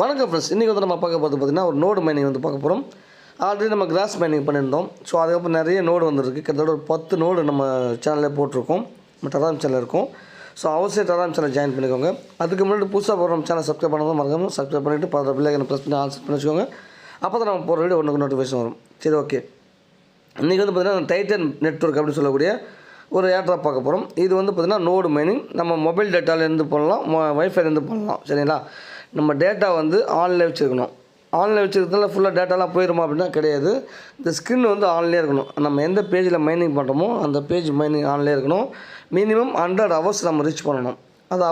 வணக்கம் ஃப்ரெண்ட்ஸ். இன்றைக்கி வந்து நம்ம பார்க்க போகிறது பார்த்திங்கன்னா ஒரு நோடு மைனிங் வந்து பார்க்க போகிறோம். ஆல்ரெடி நம்ம கிராஸ் மைனிங் பண்ணியிருந்தோம். ஸோ அதுக்கப்புறம் நிறைய நோடு வந்துருக்கு. கிட்டத்தட்ட ஒரு 10 நோடு நம்ம சேனலில் போட்டிருக்கோம். நம்ம டெராம் சேனல் இருக்கும். ஸோ அவசியம் டெராம் சேனல் ஜாயின் பண்ணிக்கோங்க. அதுக்கு முன்னாடி புதுசாக போகிற நம்ம சேனல் சப்ஸ்கிரைப் பண்ணாமல் மறக்காமல் சப்ஸ்கிரைப் பண்ணிவிட்டு பல பிள்ளைகளை ப்ரெஸ் பண்ணி ஆன்சர் பண்ணி வச்சுக்கோங்க. அப்போ தான் நம்ம போகிற வீடியோ ஒன்றுக்கு நோட்டிஃபிகேஷன் வரும். சரி, ஓகே. இன்றைக்கி வந்து பார்த்திங்கன்னா டைட்டன் நெட்வொர்க் அப்படின்னு சொல்லக்கூடிய ஒரு ஏர்ட்ராப் பார்க்க போகிறோம். இது வந்து பார்த்திங்கன்னா நோடு மைனிங். நம்ம மொபைல் டேட்டாலேருந்து பண்ணலாம், வைஃபைலேருந்து பண்ணலாம். சரிங்களா? நம்ம டேட்டா வந்து ஆன்லைன் வச்சுருக்கணும். ஆன்லைன் வச்சுருக்கிறதுனால ஃபுல்லாக டேட்டாலாம் போயிடுமா அப்படின்னா கிடையாது. இந்த ஸ்க்ரீன் வந்து ஆன்லேயே இருக்கணும். நம்ம எந்த பேஜில் மைனிங் பண்ணுறோமோ அந்த பேஜ் மைனிங் ஆன்லேயே இருக்கணும். மினிமம் 100 ஹவர்ஸ் நம்ம ரீச் பண்ணணும். அது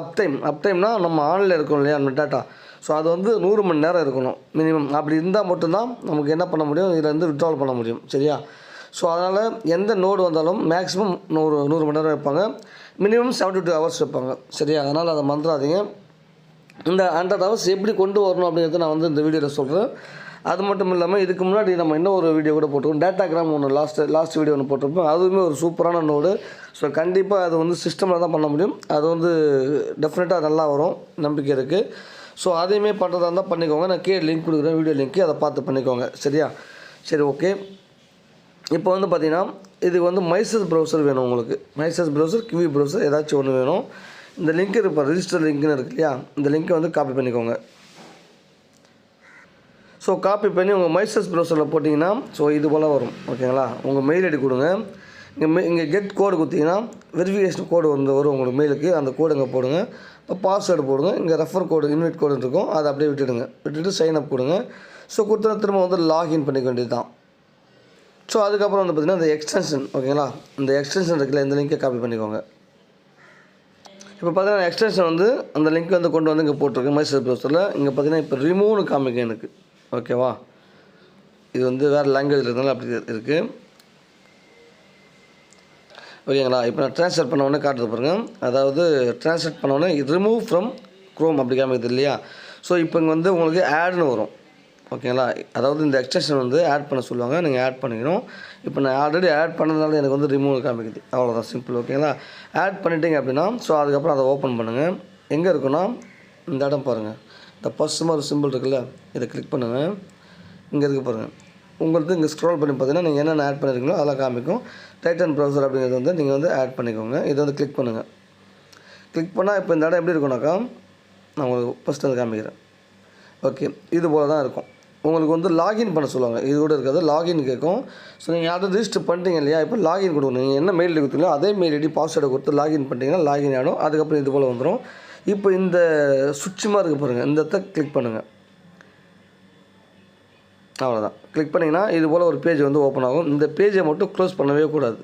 அப்டைம்னா நம்ம ஆன்லைன் இருக்கணும் இல்லையா நம்ம டேட்டா. ஸோ அது வந்து 100 மணி நேரம் இருக்கணும் மினிமம். அப்படி இருந்தால் மட்டும்தான் நமக்கு என்ன பண்ண முடியும், இதில் வந்து வித்ட்ரால் பண்ண முடியும். சரியா? ஸோ அதனால் எந்த நோடு வந்தாலும் மேக்ஸிமம் 100 மணி நேரம் வைப்பாங்க. மினிமம் 72 ஹவர்ஸ் வைப்பாங்க. சரியா? அதனால் அதை மறந்துடாதீங்க. இந்த 100 ஹவர்ஸ் எப்படி கொண்டு வரணும் அப்படிங்கிறத நான் வந்து இந்த வீடியோவில் சொல்கிறேன். அது மட்டும் இல்லாமல் இதுக்கு முன்னாடி நம்ம இன்னும் ஒரு வீடியோ கூட போட்டிருக்கோம். டேட்டாகிராம் ஒன்று லாஸ்ட் வீடியோ ஒன்று போட்டிருப்போம். அதுவுமே ஒரு சூப்பரான நோடு. ஸோ கண்டிப்பாக அது வந்து சிஸ்டமில் தான் பண்ண முடியும். அது வந்து டெஃபினட்டாக நல்லா வரும், நம்பிக்கை இருக்குது. ஸோ அதையுமே பண்ணுறதா இருந்தால் பண்ணிக்கோங்க. நான் கீழே லிங்க் கொடுக்குறேன், வீடியோ லிங்க்கு, அதை பார்த்து பண்ணிக்கோங்க. சரியா? சரி, ஓகே. இப்போ வந்து பார்த்திங்கன்னா இதுக்கு வந்து மைசஸ் ப்ரௌசர் வேணும் உங்களுக்கு. மைசஸ் ப்ரௌசர், கிவி ப்ரௌசர் ஏதாச்சும் ஒன்று வேணும். இந்த லிங்க் இப்போ ரிஜிஸ்டர் லிங்க்னு இருக்கு இல்லையா, இந்த லிங்க்கை வந்து காப்பி பண்ணிக்கோங்க. ஸோ காப்பி பண்ணி உங்கள் மைசஸ் ப்ரௌசரில் போட்டிங்கன்னா ஸோ இது போல் வரும். ஓகேங்களா? உங்கள் மெயில் ஐடி கொடுங்க. இங்கே கெட் கோடு கொடுத்தீங்கன்னா வெரிஃபிகேஷன் கோடு வந்து வரும் உங்களுக்கு மெயிலுக்கு. அந்த கோடு இங்கே போடுங்க. இப்போ பாஸ்வேர்டு போடுங்க. இங்கே ரெஃபர் கோடு, இன்வைட் கோடு இருக்கும், அதை அப்படியே விட்டுட்டு சைன் அப் கொடுங்க. ஸோ கொடுத்தா திரும்ப வந்து லாகின் பண்ணிக்க வேண்டியது தான். ஸோ அதுக்கப்புறம் வந்து பார்த்திங்கன்னா இந்த எக்ஸ்டென்ஷன், ஓகேங்களா, இந்த எக்ஸ்டென்ஷன் இருக்குல்ல, இந்த லிங்க்கை காப்பி பண்ணிக்கோங்க. இப்போ பார்த்தீங்கன்னா எக்ஸ்டென்ஷன் வந்து அந்த லிங்க் வந்து கொண்டு வந்து இங்கே போட்டிருக்கு மைசஸ் ப்ரௌசரில். இங்கே பார்த்தீங்கன்னா இப்போ ரிமூவ்னு காமிக்கும் எனக்கு. ஓகேவா? இது வந்து வேறு லாங்குவேஜில் இருந்தாலும் அப்படி இருக்குது. ஓகேங்களா? இப்போ நான் ட்ரான்ஸ்லேட் பண்ண உடனே காட்டுறது பாருங்கள். அதாவது ட்ரான்ஸ்லேட் பண்ண உடனே ரிமூவ் ஃப்ரம் க்ரோம் அப்படி காமிக்குது இல்லையா? ஸோ இப்போ இங்கே வந்து உங்களுக்கு ஆட்னு வரும். ஓகேங்களா? அதாவது இந்த எக்ஸ்டென்ஷன் வந்து ஆட் பண்ண சொல்லுவாங்க, நீங்கள் ஆட் பண்ணிக்கணும். இப்போ நான் ஆல்ரெடி ஆட் பண்ணதுனால எனக்கு வந்து ரிமூவ் காமிக்குது. அவ்வளோதான், சிம்பிள். ஓகேங்களா? ஆட் பண்ணிட்டீங்க அப்படின்னா ஸோ அதுக்கப்புறம் அதை ஓப்பன் பண்ணுங்கள். எங்கே இருக்குன்னா இந்த இடம் பாருங்கள், இந்த பர்சுமா ஒரு சிம்பிள் இருக்குல்ல, இதை கிளிக் பண்ணுங்கள். இங்கே இருக்குது பாருங்கள். உங்களுக்கு இங்கே ஸ்க்ரோல் பண்ணி பார்த்தீங்கன்னா நீங்கள் என்னென்ன ஆட் பண்ணியிருக்கீங்களோ அதெல்லாம் காமிக்கும். டைட்டன் ப்ரௌசர் அப்படிங்கிறது வந்து நீங்கள் வந்து ஆட் பண்ணிக்கோங்க. இதை வந்து கிளிக் பண்ணுங்கள். கிளிக் பண்ணால் இப்போ இந்த இடம் எப்படி இருக்குனாக்கா நான் உங்களுக்கு ஃபஸ்ட்டு வந்து காமிக்கிறேன். ஓகே, இது போல் தான் இருக்கும். உங்களுக்கு வந்து லாகின் பண்ண சொல்லுவாங்க. இது கூட இருக்காது, லாகின் கேட்கும். ஸோ நீங்கள் யாரும் ரிஜிஸ்டர் பண்ணிட்டீங்க இல்லையா, இப்போ லாகின் கொடுக்கணும். நீங்கள் என்ன மெயில் கொடுத்தீங்களோ அதே மெயில் ஐடி பாஸ்வேர்டை கொடுத்து லாகின் பண்ணிட்டீங்கன்னா லாகின் ஆகிடும். அதுக்கப்புறம் இது போல் வந்துடும். இப்போ இந்த சுவிட்சுமாக இருக்குது பாருங்கள், இந்த இடத்த கிளிக் பண்ணுங்கள். அவ்வளோதான். கிளிக் பண்ணிங்கன்னா இது போல் ஒரு பேஜ் வந்து ஓப்பன் ஆகும். இந்த பேஜை மட்டும் க்ளோஸ் பண்ணவே கூடாது.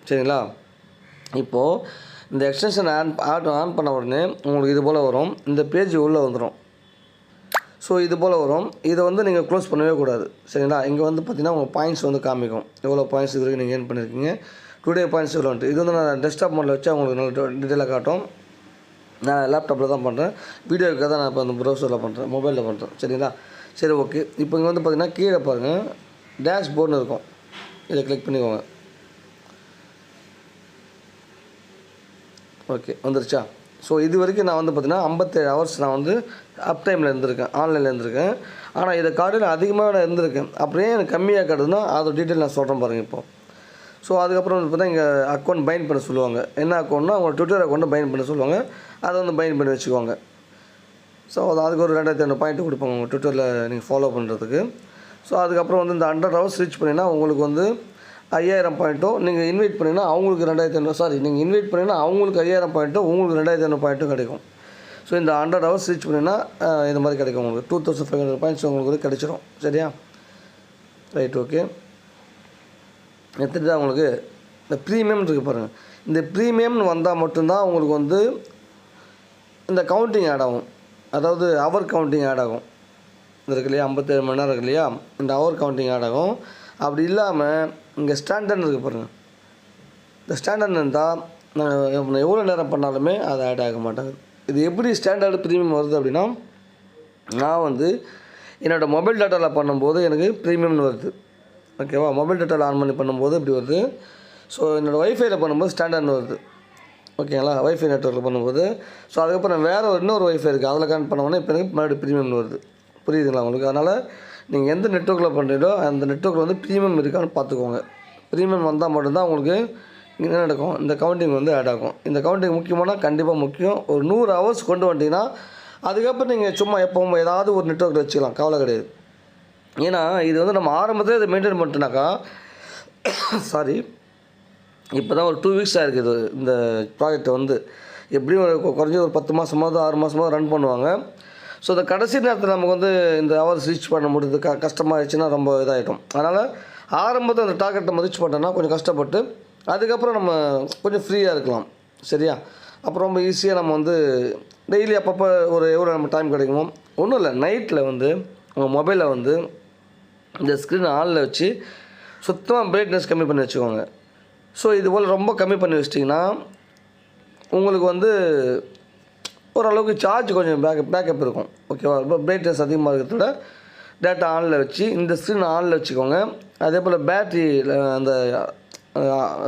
சரிங்களா? இப்போது இந்த எக்ஸ்டென்ஷன் ஆன் பண்ண உடனே உங்களுக்கு இது போல் வரும். இந்த பேஜ் உள்ளே வந்துடும். ஸோ இது போல் வரும். இதை வந்து நீங்கள் க்ளோஸ் பண்ணவே கூடாது. சரிங்களா? இங்கே வந்து பார்த்திங்கன்னா உங்கள் பாயிண்ட்ஸ் வந்து காமிக்கும். எவ்வளோ பாயிண்ட்ஸ் இது வரைக்கும் நீங்கள் ஏர்ன் பண்ணியிருக்கீங்க, டுடே பாயிண்ட்ஸ் எவ்வளோன்ட்டு. இது வந்து நான் டெஸ்க்டாப் மோடில் வச்சு உங்களுக்கு நல்ல டீட்டெயிலாக காட்டும். நான் லேப்டாப்பில் தான் பண்ணுறேன். வீடியோக்காக தான் நான் இப்போ அந்த ப்ரௌசரில் பண்ணுறேன், மொபைலில் பண்ணுறேன். சரிங்களா? சரி, ஓகே. இப்போ இங்கே வந்து பார்த்திங்கன்னா கீழே பாருங்கள் டேஷ்போர்டுன்னு இருக்கும். இதை கிளிக் பண்ணிக்கோங்க. ஓகே, வந்துருச்சா? ஸோ இது வரைக்கும் நான் வந்து பார்த்திங்கன்னா 57 ஹவர்ஸ் நான் வந்து டைமில் இருந்திருக்கேன், ஆன்லைனில் இருந்திருக்கேன். ஆனால் இதை காட்டில் அதிகமாக நான் இருந்திருக்கேன். அப்படியே எனக்கு கம்மியாக காட்டுதுன்னா அதோட டீட்டெயில் நான் சொல்கிறேன் பாருங்கள் இப்போது. ஸோ அதுக்கப்புறம் வந்து பார்த்தா இங்கே அக்கௌண்ட் பைண்ட் பண்ண சொல்லுவாங்க. என்ன அக்கௌண்ட்னா உங்கள் ட்விட்டர் அக்கௌண்ட்டை பைண்ட் பண்ண சொல்லுவாங்க. அதை வந்து பைண்ட் பண்ணி வச்சுக்கோங்க. ஸோ அதுக்கு ஒரு 2500 பாயிண்ட்டு கொடுப்பாங்க உங்கள் ட்விட்டரில் நீங்கள் ஃபாலோ பண்ணுறதுக்கு. ஸோ அதுக்கப்புறம் வந்து இந்த 100 ஹவர்ஸ் ரீச் பண்ணிங்கன்னா உங்களுக்கு வந்து 5000 பாயிண்ட்டும், நீங்கள் இன்வைட் பண்ணிங்கன்னா அவங்களுக்கு 2500, நீங்கள் இன்வைட் பண்ணிங்கன்னா அவங்களுக்கு 5000 பாயிண்ட்டும், உங்களுக்கு 2500 பாயிண்ட்டும் கிடைக்கும். ஸோ இந்த 100 ஹவர்ஸ் ரீச் பண்ணிங்கன்னா இந்த மாதிரி கிடைக்கும் உங்களுக்கு 2500 பாயிண்ட்ஸ் உங்களுக்கு கிடைச்சிடும். சரியா? Right, okay. எடுத்துகிட்டு உங்களுக்கு இந்த ப்ரீமியம் இருக்குது பாருங்கள். இந்த ப்ரீமியம்னு வந்தால் மட்டும்தான் உங்களுக்கு வந்து இந்த கவுண்டிங் ஆட் ஆகும். அதாவது ஹவர் கவுண்டிங் ஆட் ஆகும். இது இருக்கு இல்லையா, 57 மணி நேரம் இருக்கு இல்லையா, இந்த ஹவர் கவுண்டிங் ஆட் ஆகும். அப்படி இல்லாமல் இங்கே ஸ்டாண்டர்ட் இருக்குது பாருங்கள். இந்த ஸ்டாண்டர்ட் இருந்தால் நான் எவ்வளோ நேரம் பண்ணாலுமே அது ஆட் ஆக மாட்டாங்க. இது எப்படி ஸ்டாண்டர்டு ப்ரீமியம் வருது அப்படின்னா, நான் வந்து என்னோடய மொபைல் டேட்டாவில் பண்ணும்போது எனக்கு ப்ரீமியம்னு வருது. ஓகேவா? மொபைல் டேட்டாவில் ஆன் பண்ணி பண்ணும்போது இப்படி வருது. ஸோ என்னோடய ஒய்ஃபையில் பண்ணும்போது ஸ்டாண்டர்ட்னு வருது. ஓகேங்களா? வைஃபை நெட்வொர்க்கில் பண்ணும்போது. ஸோ அதுக்கப்புறம் வேறு இன்னொரு வைஃபை இருக்குது, அதில் கனெக்ட் பண்ணோன்னே இப்போ எனக்கு மறுபடியும் ப்ரீமியம்னு வருது. புரியுதுங்களா உங்களுக்கு? அதனால் நீங்கள் எந்த நெட்வொர்க்கில் பண்ணுறீங்களோ அந்த நெட்வொர்க்கில் வந்து ப்ரீமியம் இருக்கான்னு பார்த்துக்கோங்க. ப்ரீமியம் வந்தால் மட்டும்தான் உங்களுக்கு என்ன நடக்கும், இந்த கவுண்டிங் வந்து ஆட் ஆகும். இந்த கவுண்டிங் முக்கியமான கண்டிப்பாக முக்கியம். ஒரு 100 ஹவர்ஸ் கொண்டு வந்துட்டிங்கன்னா அதுக்கப்புறம் நீங்கள் சும்மா எப்பவும் ஏதாவது ஒரு நெட்வொர்க்கில் வச்சுக்கலாம், கவலை கிடையாது. ஏன்னா இது வந்து நம்ம ஆரம்பத்தில் இதை மெயின்டைன் பண்ணிட்டோனாக்கா சாரி இப்போ தான் ஒரு 2 வீக்ஸ் ஆகிருக்குது இந்த ப்ராஜெக்ட் வந்து. எப்படியும் குறைஞ்சி ஒரு 10 மாதமாவது 6 மாதமாவது ரன் பண்ணுவாங்க. ஸோ இந்த கடைசி நேரத்தில் நமக்கு வந்து இந்த ஹவர்ஸ் ரீச் பண்ண முடியுது கஷ்டமாகிடுச்சுன்னா ரொம்ப இதாகிடும். அதனால் ஆரம்பத்தில் அந்த டார்கெட்டை நம்ம ரீச் பண்ணிட்டோன்னா கொஞ்சம் கஷ்டப்பட்டு அதுக்கப்புறம் நம்ம கொஞ்சம் ஃப்ரீயாக இருக்கலாம். சரியா? அப்புறம் ரொம்ப ஈஸியாக நம்ம வந்து டெய்லி அப்பப்போ ஒரு எவ்வளோ நம்ம டைம் கிடைக்குமோ, ஒன்றும் இல்லை, நைட்டில் வந்து உங்கள் மொபைலில் வந்து இந்த ஸ்க்ரீன் ஆனில் வச்சு சுத்தமாக பிரைட்னஸ் கம்மி பண்ணி வச்சுக்கோங்க. ஸோ இது போல் ரொம்ப கம்மி பண்ணி வச்சிட்டிங்கன்னா உங்களுக்கு வந்து ஓரளவுக்கு சார்ஜ் கொஞ்சம் பேக்கப் இருக்கும். ஓகேவா? இப்போ பிரைட்னஸ் அதிகமாக இருக்கிறத டேட்டா ஆனில் வச்சு இந்த ஸ்க்ரீன் ஆனில் வச்சுக்கோங்க. அதே போல் பேட்ரி அந்த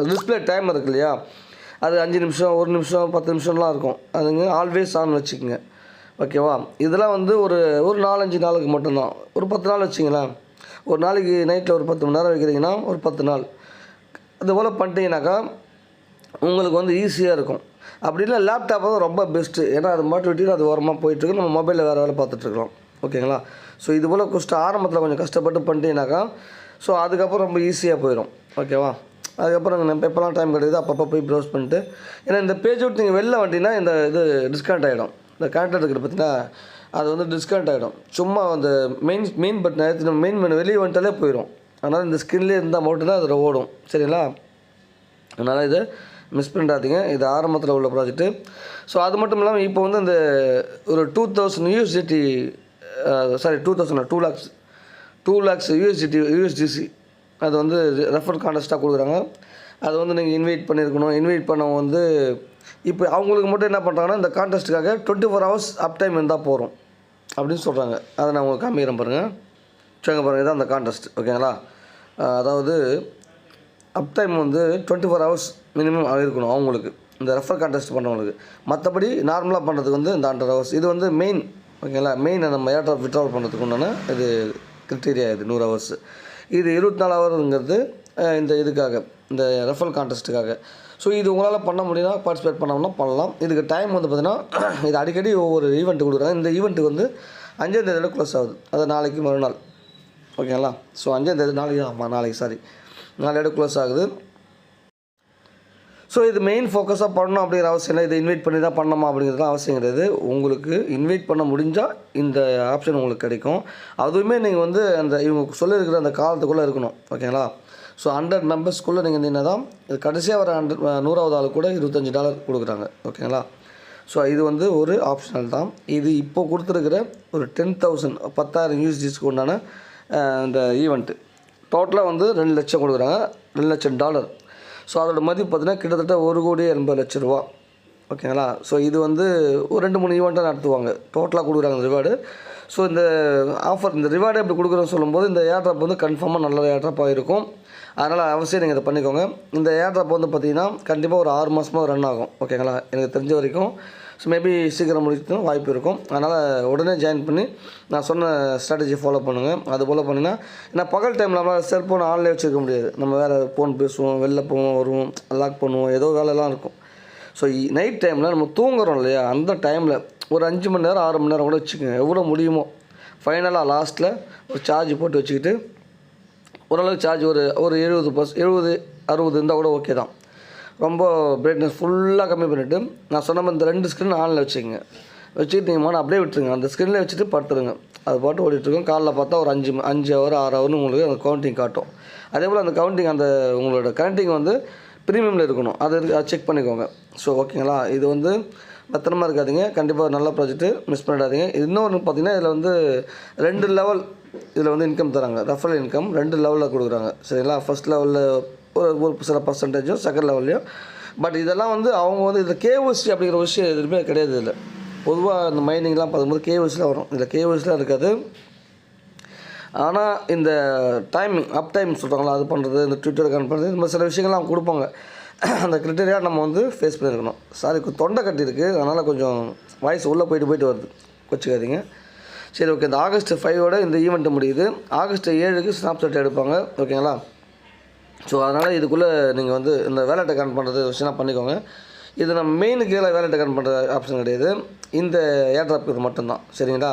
டிஸ்பிளே டைம் இருக்கு இல்லையா, அது 5 நிமிஷம் 1 நிமிஷம் 10 நிமிஷம்லாம் இருக்கும். அதுங்க ஆல்வேஸ் ஆன் வச்சுக்கோங்க. ஓகேவா? இதெல்லாம் வந்து ஒரு 4-5 நாளுக்கு மட்டும்தான். ஒரு 10 நாள் வச்சிங்களேன். ஒரு நாளைக்கு நைட்டில் ஒரு 10 மணி நேரம் வைக்கிறீங்கன்னா ஒரு 10 நாள் அதுபோல் பண்ணிட்டீங்கன்னாக்கா உங்களுக்கு வந்து ஈஸியாக இருக்கும். அப்படி இல்லை லேப்டாப் வந்து ரொம்ப பெஸ்ட்டு. ஏன்னா அது மட்டும் விட்டு அது ஓரமாக போயிட்டுருக்கு, நம்ம மொபைலில் வேறு வேலை பார்த்துட்ருக்கலாம். ஓகேங்களா? ஸோ இது போல் ஆரம்பத்தில் கொஞ்சம் கஷ்டப்பட்டு பண்ணிட்டீங்கன்னாக்கா ஸோ அதுக்கப்புறம் ரொம்ப ஈஸியாக போயிடும். ஓகேவா? அதுக்கப்புறம் நம்ம எப்போல்லாம் டைம் கிடைக்குது அப்பப்போ போய் ப்ரௌஸ் பண்ணிட்டு, ஏன்னா இந்த பேஜ் விட்டு நீங்கள் வெளில வந்துட்டீங்கன்னா இந்த இது டிஸ்கவுண்ட் ஆகிடும். இந்த கான்டாக்ட் இருக்கிற பார்த்தீங்கன்னா அது வந்து டிஸ்கவுண்ட் ஆகிடும். சும்மா அந்த மெயின் பட்டன் எடுத்து நம்ம மெயின் மெனு வெளியே வந்துட்டாலே போயிடும். அதனால் இந்த ஸ்க்ரீன்லேயே இருந்தால் மட்டும்தான் அதில் ஓடும். சரிங்களா? அதனால் இது மிஸ் பண்ணிடாதீங்க. இது ஆரம்பத்தில் உள்ள ப்ராஜெக்ட்டு. ஸோ அது மட்டும் இல்லாமல் இப்போ வந்து இந்த ஒரு 2000 யூஎஸ்டிடி சாரி 2 lakhs யூஎஸ்டிசி அது வந்து ரெஃபர் கான்டெஸ்ட்டாக கொடுக்குறாங்க. அது வந்து நீங்கள் இன்வைட் பண்ணியிருக்கணும். இன்வைட் பண்ணவங்க வந்து இப்போ அவங்களுக்கு மட்டும் என்ன பண்ணுறாங்கன்னா இந்த கான்டெஸ்ட்டுக்காக 24 ஹவர்ஸ் அப் டைம் இருந்தால் போகிறோம் அப்படின்னு சொல்கிறாங்க. அதை நான் உங்களுக்கு காமிக்கிறேன் பாருங்கள். சொல்லுங்க பாருங்கள், இதான் அந்த கான்டெஸ்ட். ஓகேங்களா? அதாவது அப் டைம் வந்து 24 ஹவர்ஸ் மினிமம் இருக்கணும் அவங்களுக்கு, இந்த ரெஃபர் கான்டெஸ்ட் பண்ணுறவங்களுக்கு. மற்றபடி நார்மலாக பண்ணுறதுக்கு வந்து இந்த 100 ஹவர்ஸ். இது வந்து மெயின். ஓகேங்களா? மெயின் நம்ம ஏர்ட்ராப் விட்ராவல் பண்ணுறதுக்கு உண்டான இது கிரிட்டீரியா. இது 100 ஹவர்ஸ். இது 24 ஹவருங்கிறது இந்த இதுக்காக, இந்த ரெஃபர் கான்டெஸ்ட்டுக்காக. ஸோ இது உங்களால் பண்ண முடியும்னா பார்ட்டிசிபேட் பண்ணோம்னா பண்ணலாம். இதுக்கு டைம் வந்து பார்த்திங்கன்னா இது அடிக்கடி ஒவ்வொரு ஈவெண்ட்டு கொடுக்குறாங்க. இந்த ஈவெண்ட்டுக்கு வந்து 5ஆம் தேதியில் க்ளோஸ் ஆகுது. அது நாளைக்கு மறுநாள். ஓகேங்களா? ஸோ 5ஆம் தேதி நாளையோட க்ளோஸ் ஆகுது. ஸோ இது மெயின் ஃபோக்கஸாக பண்ணணும் அப்படிங்கிற அவசியம் இல்லை. இதை இன்வைட் பண்ணி தான் பண்ணணுமா அப்படிங்கிறதுலாம் அவசியம் கிடையாது. உங்களுக்கு இன்வைட் பண்ண முடிஞ்சால் இந்த ஆப்ஷன் உங்களுக்கு கிடைக்கும். அதுவுமே நீங்கள் வந்து அந்த இவங்க சொல்லியிருக்கிற அந்த காலத்துக்குள்ளே இருக்கணும். ஓகேங்களா? ஸோ 100 மெம்பர்ஸ்க்குள்ளே நீங்கள் இருந்தீங்கன்னா தான் இது கடைசியாக வர 100வது ஆள் கூட $25 கொடுக்குறாங்க. ஓகேங்களா? ஸோ இது வந்து ஒரு ஆப்ஷனல் தான். இது இப்போ கொடுத்துருக்கிற ஒரு 10,000 யூஎஸ்டிஸ்க்கு உண்டான இந்த ஈவெண்ட்டு டோட்டலாக வந்து 2 லட்சம் கொடுக்குறாங்க. $2 லட்சம். ஸோ அதோட மதிப்பு பார்த்தீங்கன்னா கிட்டத்தட்ட $1,80,00,000. ஓகேங்களா? ஸோ இது வந்து ஒரு 2-3 ஈவெண்ட்டாக நடத்துவாங்க. டோட்டலாக கொடுக்குறாங்க ரிவார்டு. ஸோ இந்த ஆஃபர், இந்த ரிவார்டு எப்படி கொடுக்குறோன்னு சொல்லும்போது இந்த ஏர்ட்ராப் வந்து கன்ஃபார்மாக நல்ல ஏர்ட்ராப்பாக இருக்கும். அதனால் அவசியம் நீங்கள் இதை பண்ணிக்கோங்க. இந்த ஏர்ட்ராப் வந்து பார்த்திங்கன்னா கண்டிப்பாக ஒரு 6 மாதமாக ரன் ஆகும். ஓகேங்களா? எனக்கு தெரிஞ்ச வரைக்கும். ஸோ மேபி சீக்கிரம் முடிக்கிறதும் வாய்ப்பு இருக்கும். அதனால் உடனே ஜாயின் பண்ணி நான் சொன்ன ஸ்ட்ராட்டஜி ஃபாலோ பண்ணுங்கள். அதுபோல் பண்ணிங்கன்னா ஏன்னா பகல் டைமில் நம்மளால் செல்ஃபோன் ஆன்லேயே வச்சுருக்க முடியாது. நம்ம வேறு ஃபோன் பேசுவோம், வெளில போவோம், வருவோம், லாக் பண்ணுவோம், ஏதோ வேலைலாம் இருக்கும். ஸோ நைட் டைமில் நம்ம தூங்குறோம் இல்லையா, அந்த டைமில் ஒரு 5 மணி நேரம் 6 மணி நேரம் கூட வச்சுக்கோங்க, எவ்வளோ முடியுமோ. ஃபைனலாக லாஸ்ட்டில் ஒரு சார்ஜ் போட்டு வச்சுக்கிட்டு ஓரளவுக்கு சார்ஜ் ஒரு 70-60 இருந்தால் கூட ஓகே தான். ரொம்ப பிரைட்னஸ் ஃபுல்லாக கம்மி பண்ணிவிட்டு நான் சொன்ன மாதிரி இந்த 2 ஸ்க்ரீன் ஆனில் வச்சுக்கோங்க. வச்சுக்கிட்டு நீங்கள் அப்படியே விட்டுருங்க. அந்த ஸ்க்ரீனில் வச்சுட்டு படுத்துருங்க. அது பாட்டு ஓடிட்டுருக்கோம். காலைல பார்த்தா ஒரு 5 ஹவர் 6 ஹவர்னு உங்களுக்கு அந்த கவுண்டிங் காட்டும். அதே போல் அந்த கவுண்டிங் அந்த உங்களோட கவுண்டிங் வந்து ப்ரீமியமில் இருக்கணும். அதை செக் பண்ணிக்கோங்க. ஸோ ஓகேங்களா? இது வந்து பத்திரமா இருக்காதீங்க. கண்டிப்பாக நல்ல ப்ராஜெக்ட்டு, மிஸ் பண்ணிடாதீங்க. இன்னொன்று பார்த்தீங்கன்னா இதில் வந்து 2 லெவல் இதில் வந்து இன்கம் தராங்க. ரெஃபரல் இன்கம் 2 லெவலில் கொடுக்குறாங்க. சரிங்களா? ஃபஸ்ட் லெவலில் ஒரு சில பர்சன்டேஜும், செகண்ட் லெவல்லையும். பட் இதெல்லாம் வந்து அவங்க வந்து இதில் கேஓசி அப்படிங்கிற விஷயம் எதுவுமே கிடையாது. இதில் பொதுவாக இந்த மைனிங்லாம் பார்க்கும்போது கேஓசியில் வரும். இதில் கேஓசிலாம் இருக்காது. ஆனால் இந்த டைமிங் அப் டைம் சொல்கிறாங்களா, அது பண்ணுறது, இந்த ட்விட்டர் அக்கௌண்ட் பண்ணுறது, இந்த மாதிரி சில விஷயங்கள்லாம் அவங்க கொடுப்பாங்க. அந்த கிரிட்டீரியா நம்ம வந்து ஃபேஸ் பண்ணியிருக்கணும். சாரி, தொண்டை கட்டியிருக்கு, அதனால் கொஞ்சம் வாய்ஸ் உள்ளே போயிட்டு வருது, வச்சுக்காதீங்க. சரி ஓகே, இந்த ஆகஸ்ட் 5ஓட இந்த ஈவெண்ட்டு முடியுது. ஆகஸ்ட் 7க்கு ஸ்னாப்சாட் எடுப்பாங்க. ஓகேங்களா? ஸோ அதனால் இதுக்குள்ளே நீங்கள் வந்து இந்த வேலெட் அக்கௌண்ட் பண்ணுறது விஷயம்னா பண்ணிக்கோங்க. இது நம்ம மெயினுக்கு கீழே வேலெட் அக்கௌண்ட் பண்ணுற ஆப்ஷன் கிடையாது, இந்த ஏர்ட்ராப் இது மட்டும்தான். சரிங்களா?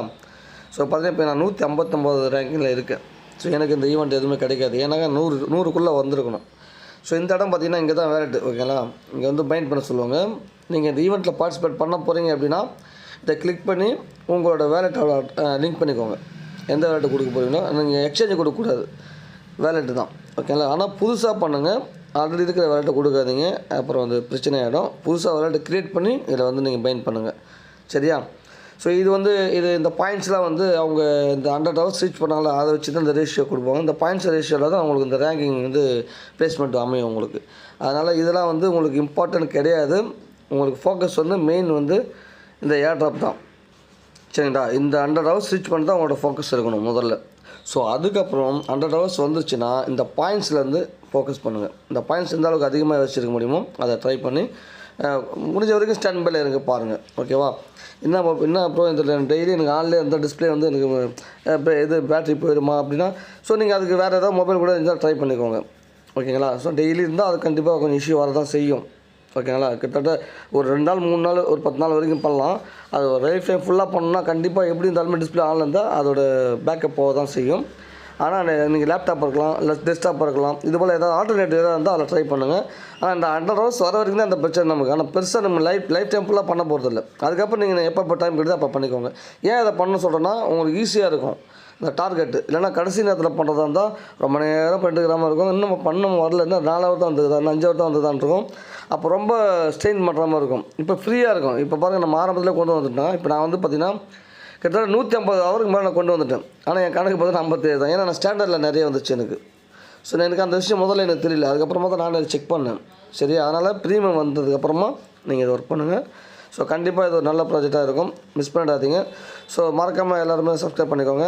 ஸோ பார்த்தீங்கன்னா இப்போ நான் 159 ரேங்கிங்கில் இருக்கேன். ஸோ எனக்கு இந்த ஈவெண்ட் எதுவுமே கிடைக்காது, ஏன்னா 100க்குள்ளே வந்திருக்கணும். ஸோ இந்த இடம் பார்த்தீங்கன்னா இங்கே தான் வேலெட். ஓகேங்களா? இங்கே வந்து பைண்ட் பண்ண சொல்லுவாங்க. நீங்கள் இந்த ஈவெண்ட்டில் பார்ட்டிசிபேட் பண்ண போகிறீங்க அப்படின்னா இதை கிளிக் பண்ணி உங்களோட வேலெட்டோட லிங்க் பண்ணிக்கோங்க. எந்த வேலெட்டு கொடுக்க போகிறீங்களோ நீங்கள் எக்ஸ்சேஞ்சு கொடுக்கக்கூடாது, வேலெட்டு தான். ஓகேங்களா? ஆனால் புதுசாக பண்ணுங்கள், ஆல்ரெடி இருக்கிற வேலெட்டை கொடுக்காதீங்க, அப்புறம் வந்து பிரச்சனை ஆகிடும். புதுசாக வேலெட்டை க்ரியேட் பண்ணி இதில் வந்து நீங்கள் பைண்ட் பண்ணுங்கள். சரியா? ஸோ இது வந்து இந்த பாயிண்ட்ஸ்லாம் வந்து அவங்க இந்த 100 ஹவர்ஸ் ரீச் பண்ணாங்களா அதை வச்சு தான் இந்த ரேஷியோ கொடுப்பாங்க. இந்த பாயிண்ட்ஸ் ரேஷியோவில் தான் உங்களுக்கு இந்த ரேங்கிங் வந்து ப்ளேஸ்மெண்ட் அமையும் உங்களுக்கு. அதனால் இதெல்லாம் வந்து உங்களுக்கு இம்பார்ட்டன்ட் கிடையாது. உங்களுக்கு ஃபோக்கஸ் வந்து மெயின் வந்து இந்த ஏர்ட்ராப் தான். சரிங்களா? இந்த 100 ஹவர்ஸ் ரீச் பண்ணி தான் உங்களோட ஃபோக்கஸ் இருக்கணும் முதல்ல. ஸோ அதுக்கப்புறம் 100 ஹவர்ஸ் வந்துச்சுன்னா இந்த பாயிண்ட்ஸ்லேருந்து ஃபோக்கஸ் பண்ணுங்கள். இந்த பாயிண்ட்ஸ் எந்த அளவுக்கு அதிகமாக வச்சுருக்க முடியுமோ அதை ட்ரை பண்ணி முடிஞ்ச வரைக்கும் ஸ்டாண்ட் பையில் இருக்க பாருங்கள். ஓகேவா? என்ன அப்புறம் இதில் டெய்லி எனக்கு ஆன்லேயே இருந்தால் டிஸ்பிளே வந்து எனக்கு இது பேட்ரி போயிடுமா அப்படின்னா, ஸோ நீங்கள் அதுக்கு வேறு ஏதாவது மொபைல் கூட இருந்தால் ட்ரை பண்ணிக்கோங்க. ஓகேங்களா? ஸோ டெய்லி இருந்தால் அது கண்டிப்பாக கொஞ்சம் இஷ்யூ வரதான் செய்யும். ஓகேங்களா? கிட்டத்தட்ட ஒரு 2 நாள் 3 நாள் ஒரு 10 நாள் வரைக்கும் பண்ணலாம். அது ஒரு லைஃப் டைம் ஃபுல்லாக பண்ணணும்னா கண்டிப்பாக எப்படி இருந்தாலுமே டிஸ்பிளே ஆன்ல இருந்தால் அதோட பேக்கப் போக தான் செய்யும். ஆனால் நீங்கள் லேப்டாப் இருக்கலாம், இல்லை டெஸ்க்டாப் இருக்கலாம், இது போல் ஏதாவது ஆல்டர்னேட்டிவ் ஏதாவது இருந்தால் அதில் ட்ரை பண்ணுங்கள். ஆனால் இந்த 100 ஹவர்ஸ் வர வரைக்கும் தான் அந்த பிரச்சனை நமக்கு. ஆனால் பெருசாக நம்ம லைஃப் டைம் ஃபுல்லாக பண்ண போகிறதில்ல. அதுக்கப்புறம் நீங்கள் எப்போ டைம் கிடையாது அப்போ பண்ணிக்கோங்க. ஏன் அதை பண்ண சொல்கிறேன்னா உங்களுக்கு ஈஸியாக இருக்கும் இந்த டார்கெட்டு. இல்லைனா கடைசி நேரத்தில் பண்ணுறதா இருந்தால் ரொம்ப நேரம் பண்ணிட்டுக்கிறாமல் இருக்கும். இன்னும் பண்ண வரல, இன்னும் 4 ஹவர் தான் வந்தது, 5 ஹவர் தான் வந்ததுதான் இருக்கும். அப்போ ரொம்ப ஸ்ட்ரெயின் பண்ணுற மாதிரி இருக்கும். இப்போ ஃப்ரீயாக இருக்கும். இப்போ பாருங்கள், நம்ம ஆரம்பத்தில் கொண்டு வந்துட்டோம். இப்போ நான் வந்து பார்த்திங்கன்னா கிட்டத்தட்ட 150 ஹவருக்கு மேலே நான் கொண்டு வந்துட்டேன். ஆனால் என் கணக்கு பார்த்தீங்கன்னா 57 தான். ஏன்னா நான் ஸ்டாண்டர்டில் நிறைய வந்துச்சு எனக்கு. ஸோ எனக்கு அந்த விஷயம் முதல்ல எனக்கு தெரியல, அதுக்கப்புறமா தான் நான் செக் பண்ணேன். சரி, அதனால் ப்ரீமியம் வந்ததுக்கப்புறமா நீங்கள் இதை ஒர்க் பண்ணுங்கள். ஸோ கண்டிப்பாக இது ஒரு நல்ல ப்ராஜெக்டாக இருக்கும், மிஸ் பண்ணிடாதீங்க. ஸோ மறக்காமல் எல்லாருமே சப்ஸ்கிரைப் பண்ணிக்கோங்க.